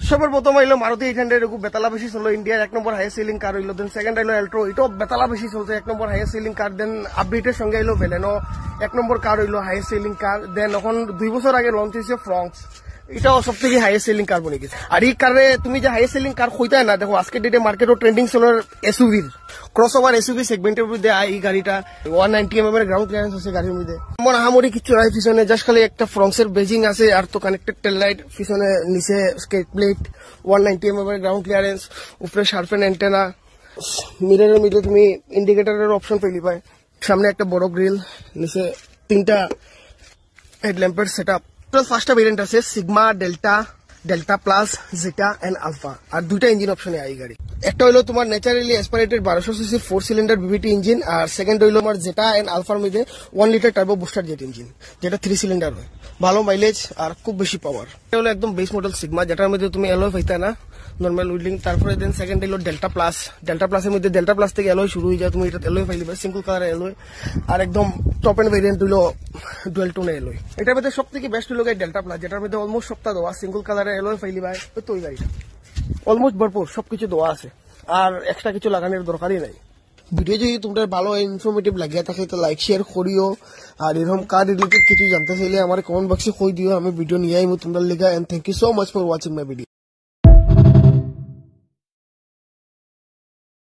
সবার প্রথম হইলো মারুতি 800 খুব বেতালা বেশি চলো ইন্ডিয়ার 1 নম্বর হাইয়েস্ট সেলিং কার হইলো। দেন সেকেন্ড হইলো এল্ট্রো, এটাও বেতালা বেশি চলছে, 1 নম্বর হাইয়েস্ট সেলিং কার। দেন আপডেটের সঙ্গে হইলো ভেলেনো, 1 নম্বর কার হইলো হাইয়েস্ট সেলিং কার। দেন এখন 2 বছর আগে লঞ্চ হয়েছে ফ্রঙ্কস, এটাও সব থেকে হাইয়েস্ট সেলিং কার বনে গেছে। আর এই কারে তুমি যে হাইয়েস্ট সেলিং কার কইতাই না, দেখো আজকে ডেটে মার্কেটও ট্রেন্ডিং চলার এসইউভির ক্রসওভার এসইউভি সেগমেন্টের মধ্যে এই গাড়িটা 190 mm এর গ্রাউন্ড ক্লিয়ারেন্স আছে গাড়ির মধ্যে। আমার আহামরি কিছু নাই পিছনে, জাস্ট খালি একটা ফ্রঙ্কসের বেজিং আছে আর তো কানেক্টেড টেল লাইট, পিছনে নিচে স্কেট প্লেট, 190 mm এর গ্রাউন্ড ক্লিয়ারেন্স, উপরে শার্পেন অ্যান্টেনা, মিররের মধ্যে তুমি ইন্ডিকেটরের অপশন পেলি পায়, সামনে একটা বড় গ্রিল, নিচে 3টা হেডল্যাম্পের সেটআপ। টোটাল 5টা ভেরিয়েন্ট আছে, Sigma, Delta, Delta Plus, Zeta and Alpha. আর 2টা ইঞ্জিন অপশনে এই গাড়ি। একটা হইলো তোমার naturally aspirated 1200 CC 4 cylinder VVT engine, আর সেকেন্ড হইলো তোমার জেটা এন্ড আলফার মধ্যে 1 litre turbo booster jet engine, যেটা 3 সিলিন্ডার হয়, ভালো মাইলেজ আর খুব বেশি পাওয়ার। এটা হলো একদম বেস মডেল সিগমা, যেটার মধ্যে তুমি অ্যালয় পাইতা না, নর্মাল উইডলিং। তারপরে দেন সেকেন্ড হইলো ডেল্টা প্লাস, ডেল্টা প্লাসের মধ্যে ডেল্টা প্লাস থেকে অ্যালয় শুরু হয়ে যায়, তুমি এটা অ্যালয় পাইলিবা, সিঙ্গল কালার অ্যালয়। আর একদম টপ এন্ড ভেরিয়েন্ট হইলো ডুয়েল টোন অ্যালয়। এটার মধ্যে সব থেকে বেস্ট হইলো ডেল্টা প্লাস, যেটার মধ্যে অলমোস্ট সপ্তাহ দেওয়া, সিঙ্গল কালারের অ্যালয় পাইলিবা, তো ওই গাড়িটা অলমোস্ট ভরপুর সবকিছু দেওয়া আছে, আর এক্সট্রা কিছু লাগানোর দরকারই নাই। ভিডিও যদি তোমাদের ভালো ইনফরমেটিভ লাগিয়ে থাকে তো লাইক শেয়ার করিও, আর এরকম কার রিলেটেড কিছু জানতে চাইলে আমার কমেন্ট বক্সে কই দিও, আমি ভিডিও নিয়ে আইমু তোমরা লেখা। And thank you so much for watching my video.